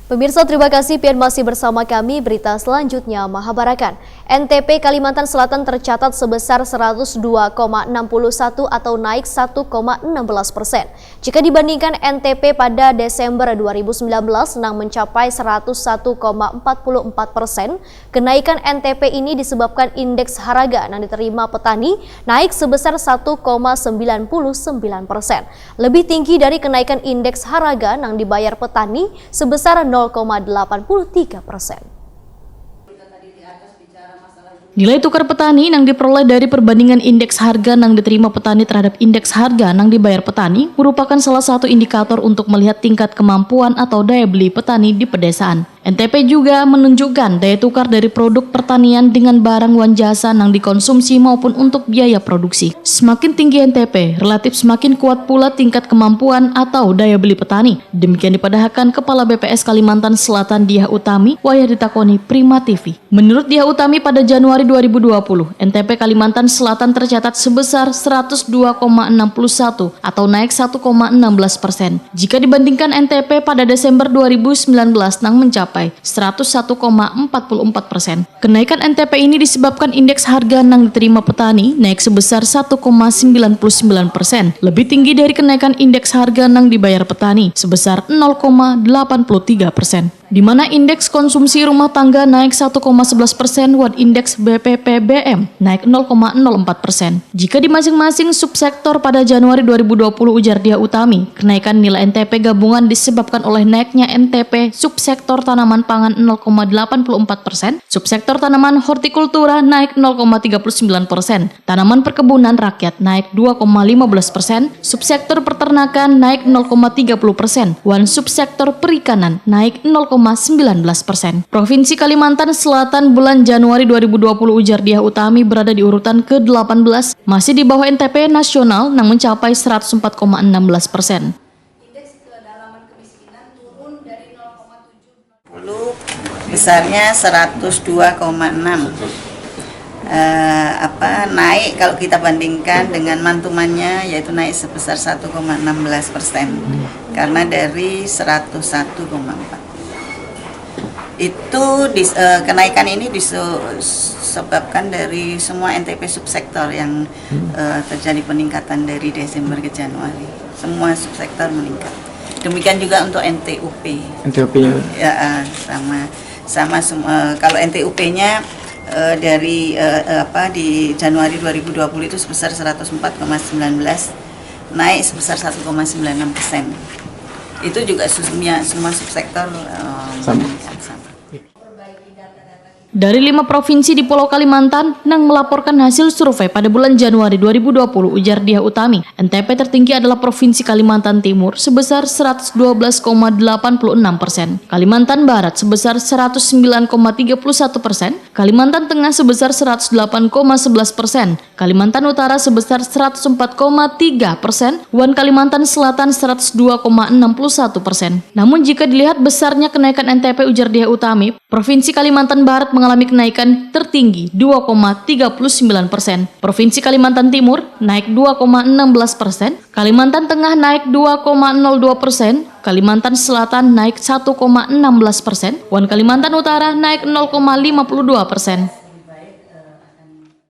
Pemirsa, terima kasih pian masih bersama kami. Berita selanjutnya, Mahabarakan. NTP Kalimantan Selatan tercatat sebesar 102,61 atau naik 1,16%. Jika dibandingkan NTP pada Desember 2019 yang mencapai 101,44%, kenaikan NTP ini disebabkan indeks harga yang diterima petani naik sebesar 1,99%. Lebih tinggi dari kenaikan indeks harga yang dibayar petani sebesar 0,83%. Nilai tukar petani yang diperoleh dari perbandingan indeks harga yang diterima petani terhadap indeks harga yang dibayar petani merupakan salah satu indikator untuk melihat tingkat kemampuan atau daya beli petani di pedesaan. NTP juga menunjukkan daya tukar dari produk pertanian dengan barang wan jasa yang dikonsumsi maupun untuk biaya produksi. Semakin tinggi NTP, relatif semakin kuat pula tingkat kemampuan atau daya beli petani. Demikian dipadahkan Kepala BPS Kalimantan Selatan Diah Utami, wayah ditakoni Prima TV. Menurut Diah Utami, pada Januari 2020, NTP Kalimantan Selatan tercatat sebesar 102,61 atau naik 1,16%. Jika dibandingkan NTP pada Desember 2019 yang mencapai 101,44%. Kenaikan NTP ini disebabkan indeks harga yang diterima petani naik sebesar 1,99%, lebih tinggi dari kenaikan indeks harga yang dibayar petani sebesar 0,83%. Di mana indeks konsumsi rumah tangga naik 1,11%, dan indeks BPPBM naik 0,04%. Jika di masing-masing subsektor pada Januari 2020, ujar Diah Utami, kenaikan nilai NTP gabungan disebabkan oleh naiknya NTP subsektor tanaman pangan 0,84%, subsektor tanaman hortikultura naik 0,39%, tanaman perkebunan rakyat naik 2,15%, subsektor peternakan naik 0,30%, dan subsektor perikanan naik 0,19%. Provinsi Kalimantan Selatan bulan Januari 2020, ujar Diah Utami, berada di urutan ke-18, masih di bawah NTP nasional yang mencapai 104,16%. Indeks kedalaman kemiskinan turun dari 0,70 besarnya 102,6. Naik kalau kita bandingkan dengan mantumannya, yaitu naik sebesar 1,16%, karena dari 101,4. Kenaikan ini disebabkan dari semua NTP subsektor yang terjadi peningkatan dari Desember ke Januari. Semua subsektor meningkat. Demikian juga untuk NTUP. NTUP-nya? Ya, sama kalau NTUP-nya di Januari 2020 itu sebesar 104,19, naik sebesar 1,96%. Itu juga semua subsektor sama. Dari 5 provinsi di Pulau Kalimantan yang melaporkan hasil survei pada bulan Januari 2020, ujar Diah Utami, NTP tertinggi adalah Provinsi Kalimantan Timur sebesar 112,86%, Kalimantan Barat sebesar 109,31%, Kalimantan Tengah sebesar 108,11%, Kalimantan Utara sebesar 104,3%, dan Kalimantan Selatan 102,61%. Namun jika dilihat besarnya kenaikan NTP, ujar Diah Utami, Provinsi Kalimantan Barat mengalami kenaikan tertinggi 2,39%, Provinsi Kalimantan Timur naik 2,16%, Kalimantan Tengah naik 2,02%, Kalimantan Selatan naik 1,16%, dan Kalimantan Utara naik 0,52%.